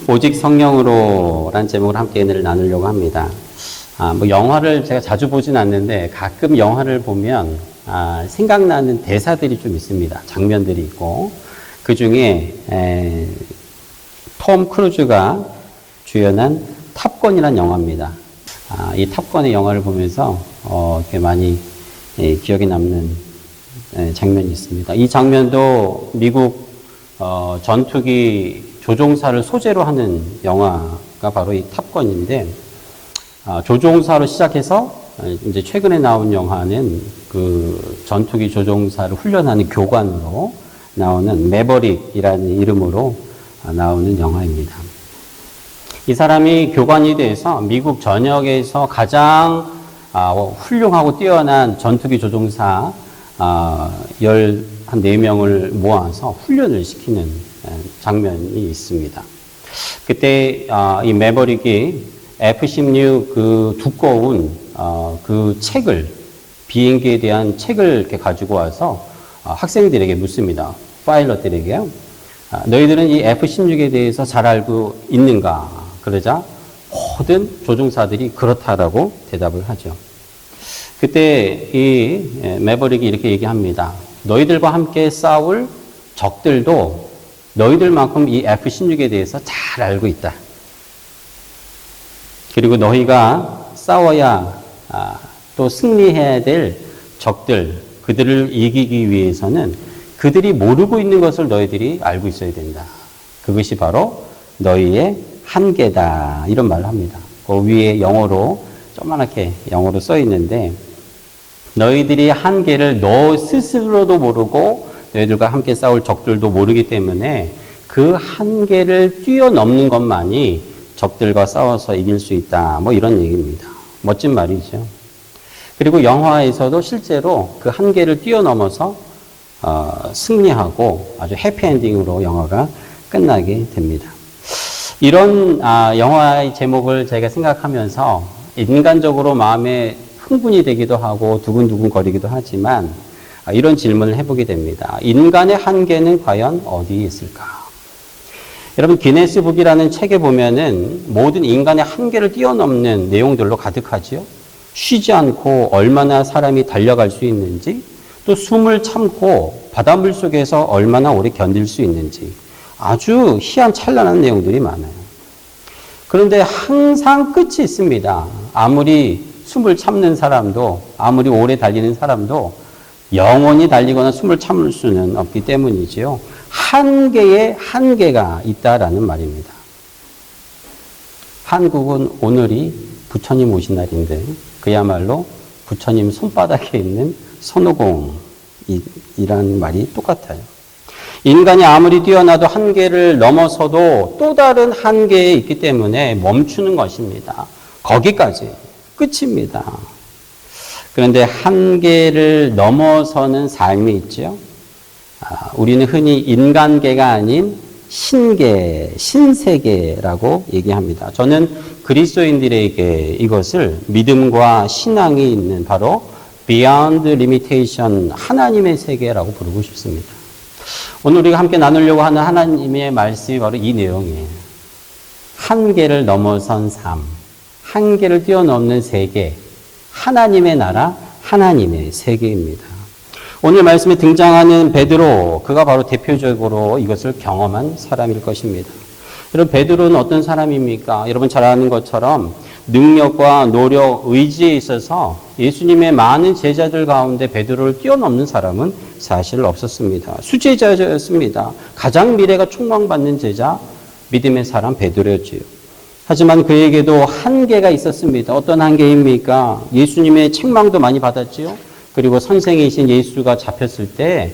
오직 성령으로란 제목으로 함께 은혜를 나누려고 합니다. 영화를 제가 자주 보진 않는데 가끔 영화를 보면 생각나는 대사들이 좀 있습니다. 장면들이 있고 그 중에 톰 크루즈가 주연한 탑건이라는 영화입니다. 이 탑건의 영화를 보면서 이렇게 많이 기억에 남는 장면이 있습니다. 이 장면도 미국 전투기 조종사를 소재로 하는 영화가 바로 이 탑건인데, 조종사로 시작해서 이제 최근에 나온 영화는 그 전투기 조종사를 훈련하는 교관으로 나오는 매버릭이라는 이름으로 나오는 영화입니다. 이 사람이 교관이 돼서 미국 전역에서 가장 훌륭하고 뛰어난 전투기 조종사 14명을 모아서 훈련을 시키는 장면이 있습니다. 그때 이 매버릭이 F-16 그 두꺼운 그 책을, 비행기에 대한 책을 이렇게 가지고 와서 학생들에게 묻습니다. 파일럿들에게요. 너희들은 이 F-16에 대해서 잘 알고 있는가? 그러자 모든 조종사들이 그렇다라고 대답을 하죠. 그때 이 매버릭이 이렇게 얘기합니다. 너희들과 함께 싸울 적들도 너희들만큼 이 F-16에 대해서 잘 알고 있다. 그리고 너희가 싸워야 또 승리해야 될 적들, 그들을 이기기 위해서는 그들이 모르고 있는 것을 너희들이 알고 있어야 된다. 그것이 바로 너희의 한계다. 이런 말을 합니다. 그 위에 영어로 조그맣게 영어로 써 있는데, 너희들이 한계를 너 스스로도 모르고 너희들과 함께 싸울 적들도 모르기 때문에 그 한계를 뛰어넘는 것만이 적들과 싸워서 이길 수 있다. 뭐 이런 얘기입니다. 멋진 말이죠. 그리고 영화에서도 실제로 그 한계를 뛰어넘어서 승리하고 아주 해피엔딩으로 영화가 끝나게 됩니다. 이런 영화의 제목을 제가 생각하면서 인간적으로 마음에 흥분이 되기도 하고 두근두근 거리기도 하지만 이런 질문을 해보게 됩니다. 인간의 한계는 과연 어디에 있을까? 여러분, 기네스북이라는 책에 보면은 모든 인간의 한계를 뛰어넘는 내용들로 가득하지요. 쉬지 않고 얼마나 사람이 달려갈 수 있는지, 또 숨을 참고 바닷물 속에서 얼마나 오래 견딜 수 있는지, 아주 희한찬란한 내용들이 많아요. 그런데 항상 끝이 있습니다. 아무리 숨을 참는 사람도, 아무리 오래 달리는 사람도 영원히 달리거나 숨을 참을 수는 없기 때문이지요. 한계에 한계가 있다라는 말입니다. 한국은 오늘이 부처님 오신 날인데 그야말로 부처님 손바닥에 있는 손오공이라는 말이 똑같아요. 인간이 아무리 뛰어나도 한계를 넘어서도 또 다른 한계에 있기 때문에 멈추는 것입니다. 거기까지 끝입니다. 그런데 한계를 넘어서는 삶이 있죠. 우리는 흔히 인간계가 아닌 신계, 신세계라고 얘기합니다. 저는 그리스도인들에게 이것을 믿음과 신앙이 있는 바로 Beyond Limitation, 하나님의 세계라고 부르고 싶습니다. 오늘 우리가 함께 나누려고 하는 하나님의 말씀이 바로 이 내용이에요. 한계를 넘어선 삶, 한계를 뛰어넘는 세계, 하나님의 나라, 하나님의 세계입니다. 오늘 말씀에 등장하는 베드로, 그가 바로 대표적으로 이것을 경험한 사람일 것입니다. 여러분, 베드로는 어떤 사람입니까? 여러분 잘 아는 것처럼 능력과 노력, 의지에 있어서 예수님의 많은 제자들 가운데 베드로를 뛰어넘는 사람은 사실 없었습니다. 수제자였습니다. 가장 미래가 촉망받는 제자, 믿음의 사람 베드로였지요. 하지만 그에게도 한계가 있었습니다. 어떤 한계입니까? 예수님의 책망도 많이 받았지요. 그리고 선생이신 예수가 잡혔을 때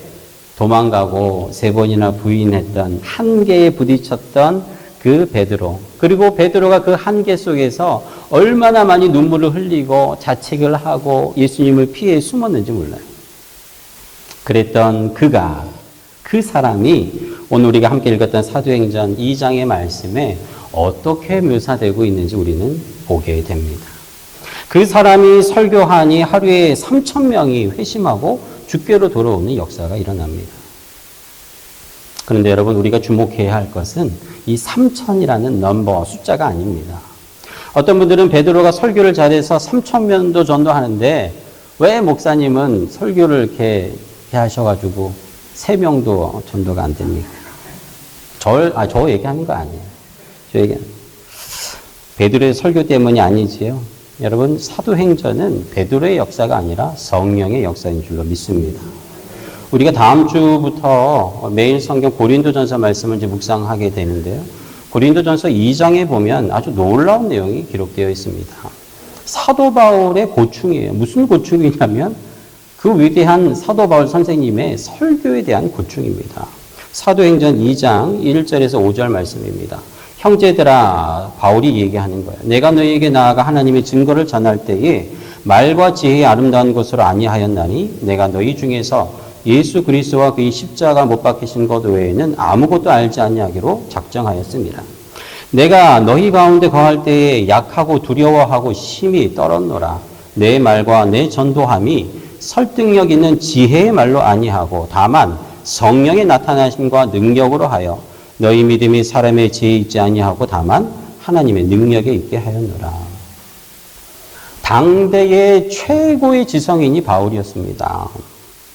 도망가고 3번이나 부인했던 한계에 부딪혔던 그 베드로. 그리고 베드로가 그 한계 속에서 얼마나 많이 눈물을 흘리고 자책을 하고 예수님을 피해 숨었는지 몰라요. 그랬던 그가, 그 사람이 오늘 우리가 함께 읽었던 사도행전 2장의 말씀에 어떻게 묘사되고 있는지 우리는 보게 됩니다. 그 사람이 설교하니 하루에 3,000명이 회심하고 주께로 돌아오는 역사가 일어납니다. 그런데 여러분, 우리가 주목해야 할 것은 이 3,000이라는 넘버, 숫자가 아닙니다. 어떤 분들은 베드로가 설교를 잘해서 3,000명도 전도하는데 왜 목사님은 설교를 이렇게 하셔가지고 3명도 전도가 안 됩니까? 저 얘기하는 거 아니에요. 저 얘기하는 베드로의 설교 때문이 아니지요. 여러분, 사도행전은 베드로의 역사가 아니라 성령의 역사인 줄로 믿습니다. 우리가 다음 주부터 매일 성경 고린도전서 말씀을 이제 묵상하게 되는데요. 고린도전서 2장에 보면 아주 놀라운 내용이 기록되어 있습니다. 사도 바울의 고충이에요. 무슨 고충이냐면 그 위대한 사도 바울 선생님의 설교에 대한 고충입니다. 사도행전 2장 1절에서 5절 말씀입니다. 형제들아, 바울이 얘기하는 거예요. 내가 너희에게 나아가 하나님의 증거를 전할 때에 말과 지혜의 아름다운 것으로 아니하였나니 내가 너희 중에서 예수 그리스도와 그의 십자가 못 박히신 것 외에는 아무것도 알지 아니하기로 작정하였습니다. 내가 너희 가운데 거할 때에 약하고 두려워하고 심히 떨었노라. 내 말과 내 전도함이 설득력 있는 지혜의 말로 아니하고 다만 성령의 나타나심과 능력으로 하여 너희 믿음이 사람의 지혜에 있지 아니하고 다만 하나님의 능력에 있게 하였노라. 당대의 최고의 지성인이 바울이었습니다.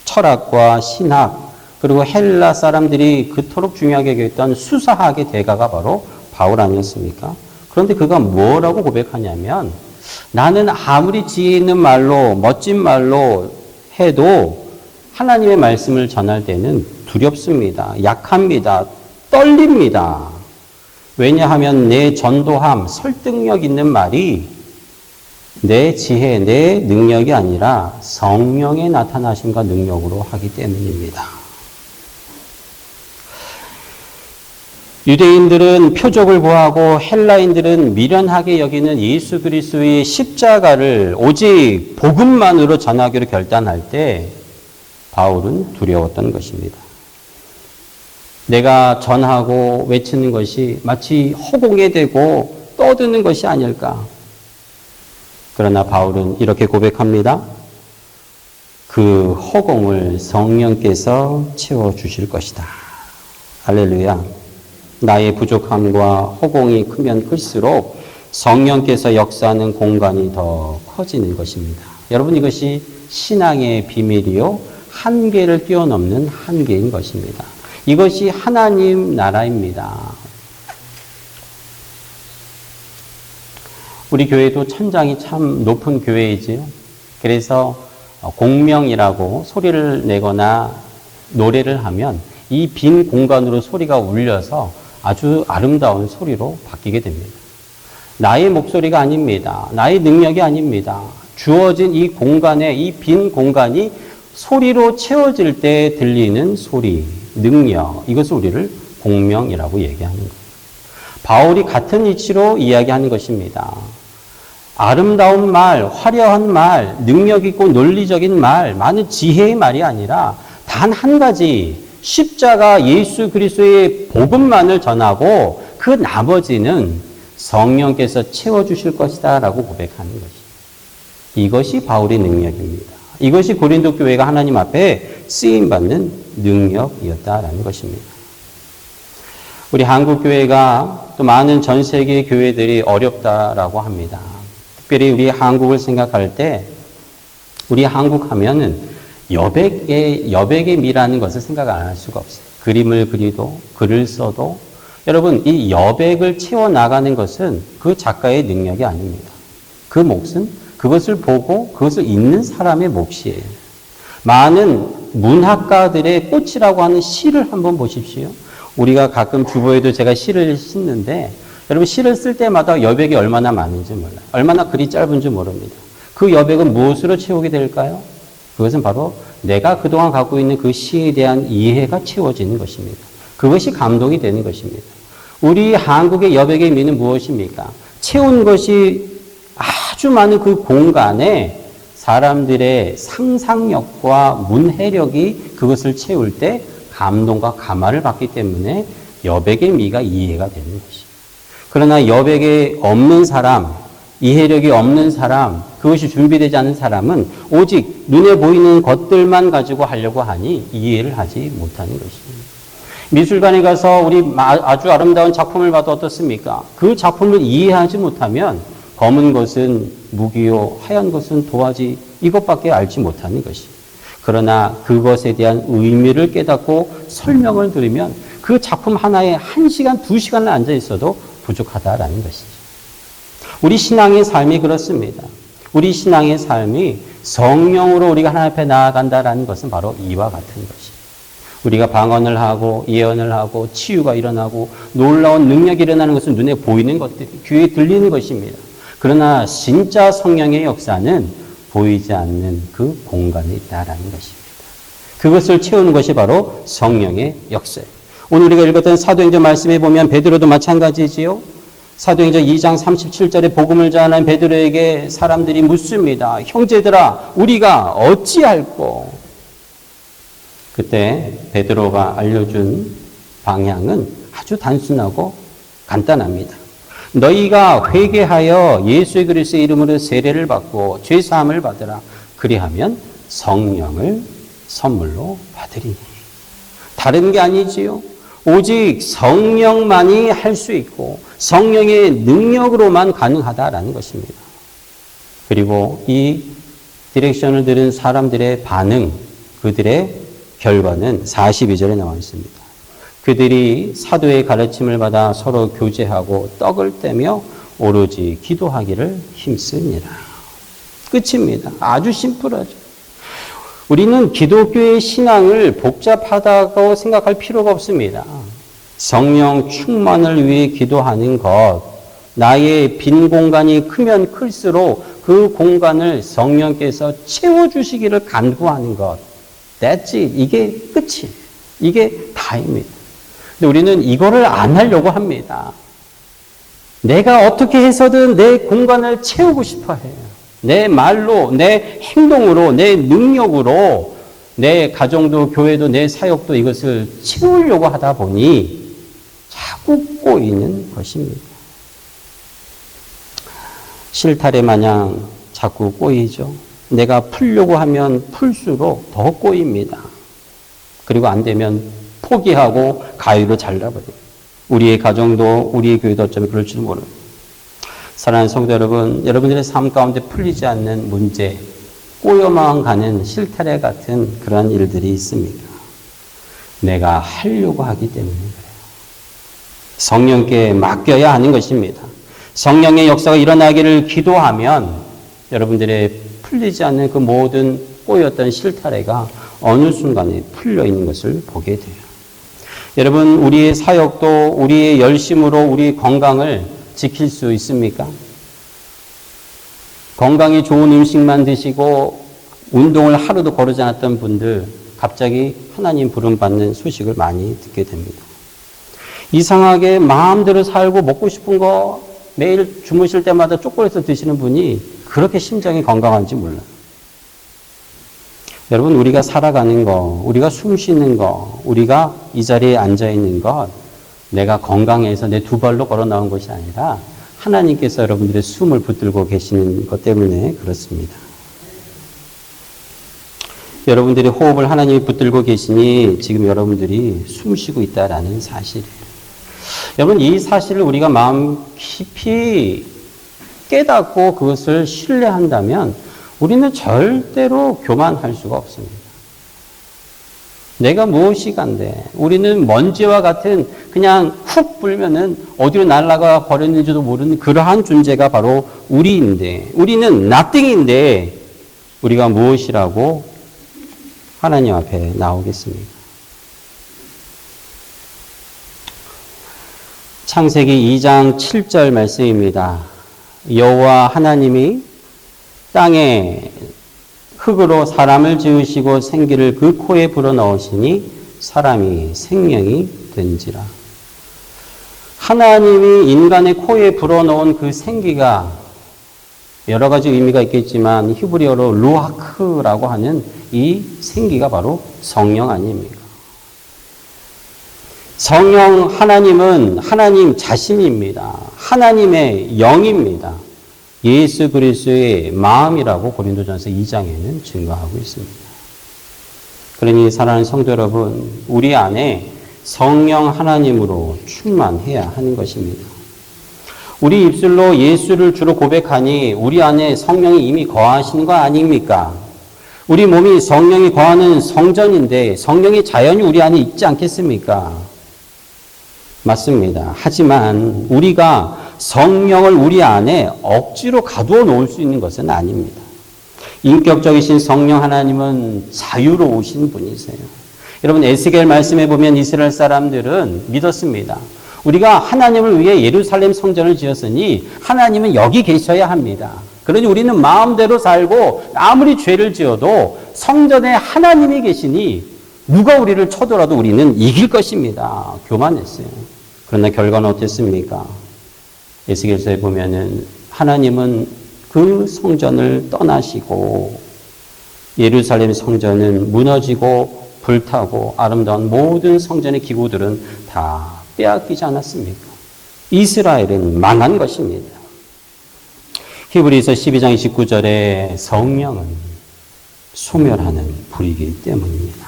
철학과 신학, 그리고 헬라 사람들이 그토록 중요하게 여겼던 수사학의 대가가 바로 바울 아니었습니까? 그런데 그가 뭐라고 고백하냐면 나는 아무리 지혜 있는 말로 멋진 말로 해도 하나님의 말씀을 전할 때는 두렵습니다. 약합니다. 떨립니다. 왜냐하면 내 전도함, 설득력 있는 말이 내 지혜, 내 능력이 아니라 성령의 나타나심과 능력으로 하기 때문입니다. 유대인들은 표적을 구하고 헬라인들은 미련하게 여기는 예수 그리스도의 십자가를 오직 복음만으로 전하기로 결단할 때 바울은 두려웠던 것입니다. 내가 전하고 외치는 것이 마치 허공에 대고 떠드는 것이 아닐까. 그러나 바울은 이렇게 고백합니다. 그 허공을 성령께서 채워주실 것이다. 할렐루야. 나의 부족함과 허공이 크면 클수록 성령께서 역사하는 공간이 더 커지는 것입니다. 여러분, 이것이 신앙의 비밀이요, 한계를 뛰어넘는 한계인 것입니다. 이것이 하나님 나라입니다. 우리 교회도 천장이 참 높은 교회이지요. 그래서 공명이라고 소리를 내거나 노래를 하면 이 빈 공간으로 소리가 울려서 아주 아름다운 소리로 바뀌게 됩니다. 나의 목소리가 아닙니다. 나의 능력이 아닙니다. 주어진 이 공간에, 이 빈 공간이 소리로 채워질 때 들리는 소리, 능력, 이것을 우리를 공명이라고 얘기하는 거예요. 바울이 같은 이치로 이야기하는 것입니다. 아름다운 말, 화려한 말, 능력 있고 논리적인 말, 많은 지혜의 말이 아니라 단 한 가지, 십자가 예수 그리스도의 복음만을 전하고 그 나머지는 성령께서 채워주실 것이다 라고 고백하는 것이죠. 이것이 바울의 능력입니다. 이것이 고린도 교회가 하나님 앞에 쓰임받는 능력이었다라는 것입니다. 우리 한국 교회가 또 많은 전 세계 교회들이 어렵다라고 합니다. 특별히 우리 한국을 생각할 때 우리 한국 하면은 여백의 미라는 것을 생각 안 할 수가 없어요. 그림을 그리도 글을 써도 여러분 이 여백을 채워나가는 것은 그 작가의 능력이 아닙니다. 그 몫은 그것을 보고 그것을 읽는 사람의 몫이에요. 많은 문학가들의 꽃이라고 하는 시를 한번 보십시오. 우리가 가끔 주보에도 제가 시를 싣는데 여러분 시를 쓸 때마다 여백이 얼마나 많은지 몰라요. 얼마나 글이 짧은지 모릅니다. 그 여백은 무엇으로 채우게 될까요? 그것은 바로 내가 그동안 갖고 있는 그 시에 대한 이해가 채워지는 것입니다. 그것이 감동이 되는 것입니다. 우리 한국의 여백의 미는 무엇입니까? 채운 것이 아주 많은 그 공간에 사람들의 상상력과 문해력이 그것을 채울 때 감동과 감화를 받기 때문에 여백의 미가 이해가 되는 것입니다. 그러나 여백이 없는 사람, 이해력이 없는 사람, 그것이 준비되지 않은 사람은 오직 눈에 보이는 것들만 가지고 하려고 하니 이해를 하지 못하는 것입니다. 미술관에 가서 우리 아주 아름다운 작품을 봐도 어떻습니까? 그 작품을 이해하지 못하면 검은 것은 무기요, 하얀 것은 도화지, 이것밖에 알지 못하는 것이. 그러나 그것에 대한 의미를 깨닫고 설명을 들으면 그 작품 하나에 1시간, 2시간을 앉아 있어도 부족하다라는 것이죠. 우리 신앙의 삶이 그렇습니다. 우리 신앙의 삶이 성령으로 우리가 하나님 앞에 나아간다라는 것은 바로 이와 같은 것이죠. 우리가 방언을 하고 예언을 하고 치유가 일어나고 놀라운 능력이 일어나는 것은 눈에 보이는 것들, 귀에 들리는 것입니다. 그러나 진짜 성령의 역사는 보이지 않는 그 공간에 있다라는 것입니다. 그것을 채우는 것이 바로 성령의 역사예요. 오늘 우리가 읽었던 사도행전 말씀에 보면 베드로도 마찬가지지요. 사도행전 2장 37절에 복음을 전하는 베드로에게 사람들이 묻습니다. 형제들아, 우리가 어찌할꼬? 그때 베드로가 알려준 방향은 아주 단순하고 간단합니다. 너희가 회개하여 예수 그리스도의 이름으로 세례를 받고 죄 사함을 받으라. 그리하면 성령을 선물로 받으리니. 다른 게 아니지요. 오직 성령만이 할 수 있고 성령의 능력으로만 가능하다라는 것입니다. 그리고 이 디렉션을 들은 사람들의 반응, 그들의 결과는 42절에 나와 있습니다. 그들이 사도의 가르침을 받아 서로 교제하고 떡을 떼며 오로지 기도하기를 힘쓰니라. 끝입니다. 아주 심플하죠. 우리는 기독교의 신앙을 복잡하다고 생각할 필요가 없습니다. 성령 충만을 위해 기도하는 것, 나의 빈 공간이 크면 클수록 그 공간을 성령께서 채워주시기를 간구하는 것, That's it. 이게 끝이에요. 이게 다입니다. 근데 우리는 이거를 안 하려고 합니다. 내가 어떻게 해서든 내 공간을 채우고 싶어 해요. 내 말로, 내 행동으로, 내 능력으로, 내 가정도, 교회도, 내 사역도 이것을 채우려고 하다 보니 자꾸 꼬이는 것입니다. 실타래 마냥 자꾸 꼬이죠. 내가 풀려고 하면 풀수록 더 꼬입니다. 그리고 안 되면 포기하고 가위로 잘라버려요. 우리의 가정도 우리의 교회도 어쩌면 그럴지도 모르요. 사랑하는 성도 여러분, 여러분들의 삶 가운데 풀리지 않는 문제, 꼬여만 가는 실타래 같은 그런 일들이 있습니다. 내가 하려고 하기 때문에 그래요. 성령께 맡겨야 하는 것입니다. 성령의 역사가 일어나기를 기도하면 여러분들의 풀리지 않는 그 모든 꼬였던 실타래가 어느 순간에 풀려 있는 것을 보게 돼요. 여러분, 우리의 사역도 우리의 열심으로 우리 건강을 지킬 수 있습니까? 건강이 좋은 음식만 드시고 운동을 하루도 거르지 않았던 분들 갑자기 하나님 부름받는 소식을 많이 듣게 됩니다. 이상하게 마음대로 살고 먹고 싶은 거 매일 주무실 때마다 초콜릿을 드시는 분이 그렇게 심장이 건강한지 몰라요. 여러분, 우리가 살아가는 거, 우리가 숨 쉬는 거, 우리가 이 자리에 앉아 있는 것, 내가 건강해서 내 두 발로 걸어 나온 것이 아니라 하나님께서 여러분들의 숨을 붙들고 계시는 것 때문에 그렇습니다. 여러분들의 호흡을 하나님이 붙들고 계시니 지금 여러분들이 숨 쉬고 있다라는 사실이에요. 여러분, 이 사실을 우리가 마음 깊이 깨닫고 그것을 신뢰한다면 우리는 절대로 교만할 수가 없습니다. 내가 무엇이 간데 우리는 먼지와 같은 그냥 훅 불면은 어디로 날아가 버렸는지도 모르는 그러한 존재가 바로 우리인데, 우리는 nothing인데 우리가 무엇이라고 하나님 앞에 나오겠습니까? 창세기 2장 7절 말씀입니다. 여호와 하나님이 땅에 흙으로 사람을 지으시고 생기를 그 코에 불어넣으시니 사람이 생명이 된지라. 하나님이 인간의 코에 불어넣은 그 생기가 여러 가지 의미가 있겠지만 히브리어로 루아크라고 하는 이 생기가 바로 성령 아닙니까? 성령 하나님은 하나님 자신입니다. 하나님의 영입니다. 예수 그리스도의 마음이라고 고린도전서 2장에는 증거하고 있습니다. 그러니 사랑하는 성도 여러분, 우리 안에 성령 하나님으로 충만해야 하는 것입니다. 우리 입술로 예수를 주로 고백하니 우리 안에 성령이 이미 거하시는 거 아닙니까? 우리 몸이 성령이 거하는 성전인데 성령이 자연히 우리 안에 있지 않겠습니까? 맞습니다. 하지만 우리가 성령을 우리 안에 억지로 가두어 놓을 수 있는 것은 아닙니다. 인격적이신 성령 하나님은 자유로우신 분이세요. 여러분 에스겔 말씀에 보면 이스라엘 사람들은 믿었습니다. 우리가 하나님을 위해 예루살렘 성전을 지었으니 하나님은 여기 계셔야 합니다. 그러니 우리는 마음대로 살고 아무리 죄를 지어도 성전에 하나님이 계시니 누가 우리를 쳐더라도 우리는 이길 것입니다. 교만했어요. 그러나 결과는 어땠습니까? 에스겔서에 보면은 하나님은 그 성전을 떠나시고 예루살렘 성전은 무너지고 불타고 아름다운 모든 성전의 기구들은 다 빼앗기지 않았습니까? 이스라엘은 망한 것입니다. 히브리서 12장 29절에 성령은 소멸하는 불이기 때문입니다.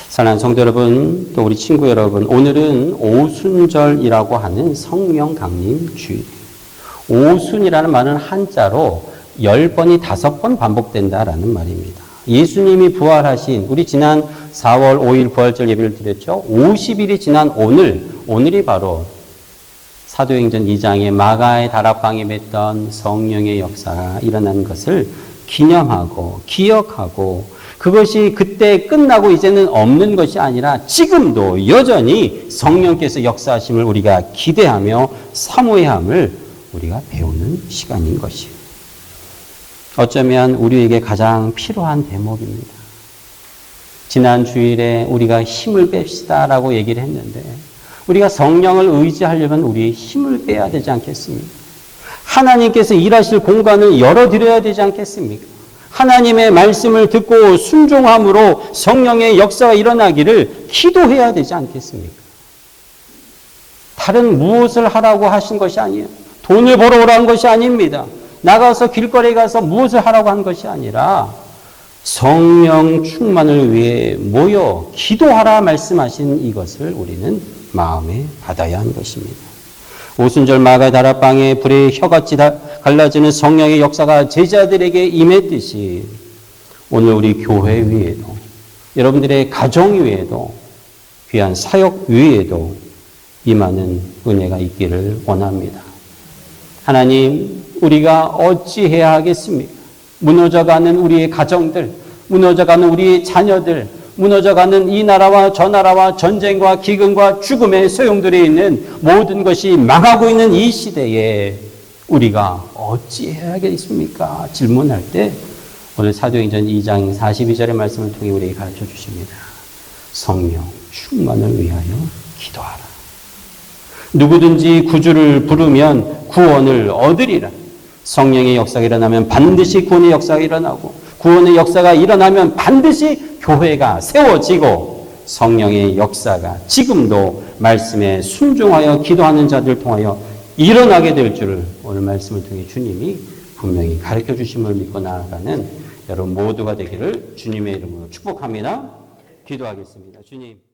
사랑하는 성도 여러분, 또 우리 친구 여러분, 오늘은 오순절이라고 하는 성령 강림 주일. 오순이라는 말은 한자로 10번이 5번 반복된다라는 말입니다. 예수님이 부활하신 우리 지난 4월 5일 부활절 예배를 드렸죠. 50일이 지난 오늘이 바로 사도행전 2장의 마가의 다락방에 맺던 성령의 역사가 일어난 것을 기념하고 기억하고 그것이 그때 끝나고 이제는 없는 것이 아니라 지금도 여전히 성령께서 역사하심을 우리가 기대하며 사모해야 함을 우리가 배우는 시간인 것이에요. 어쩌면 우리에게 가장 필요한 대목입니다. 지난 주일에 우리가 힘을 뺍시다라고 얘기를 했는데 우리가 성령을 의지하려면 우리의 힘을 빼야 되지 않겠습니까? 하나님께서 일하실 공간을 열어드려야 되지 않겠습니까? 하나님의 말씀을 듣고 순종함으로 성령의 역사가 일어나기를 기도해야 되지 않겠습니까? 다른 무엇을 하라고 하신 것이 아니에요. 돈을 벌어 오라는 것이 아닙니다. 나가서 길거리에 가서 무엇을 하라고 한 것이 아니라 성령 충만을 위해 모여 기도하라 말씀하신 이것을 우리는 마음에 받아야 하는 것입니다. 오순절 마가 다락방에 불의 혀같이 갈라지는 성령의 역사가 제자들에게 임했듯이 오늘 우리 교회 위에도 여러분들의 가정 위에도 귀한 사역 위에도 임하는 은혜가 있기를 원합니다. 하나님, 우리가 어찌해야 하겠습니까? 무너져가는 우리의 가정들, 무너져가는 우리의 자녀들, 무너져가는 이 나라와 저 나라와 전쟁과 기근과 죽음의 소용돌이에 있는 모든 것이 망하고 있는 이 시대에 우리가 어찌해야겠습니까? 질문할 때 오늘 사도행전 2장 42절의 말씀을 통해 우리에게 가르쳐 주십니다. 성령 충만을 위하여 기도하라. 누구든지 구주를 부르면 구원을 얻으리라. 성령의 역사가 일어나면 반드시 구원의 역사가 일어나고 구원의 역사가 일어나면 반드시 교회가 세워지고 성령의 역사가 지금도 말씀에 순종하여 기도하는 자들을 통하여 일어나게 될 줄을 오늘 말씀을 통해 주님이 분명히 가르쳐 주심을 믿고 나아가는 여러분 모두가 되기를 주님의 이름으로 축복합니다. 기도하겠습니다. 주님.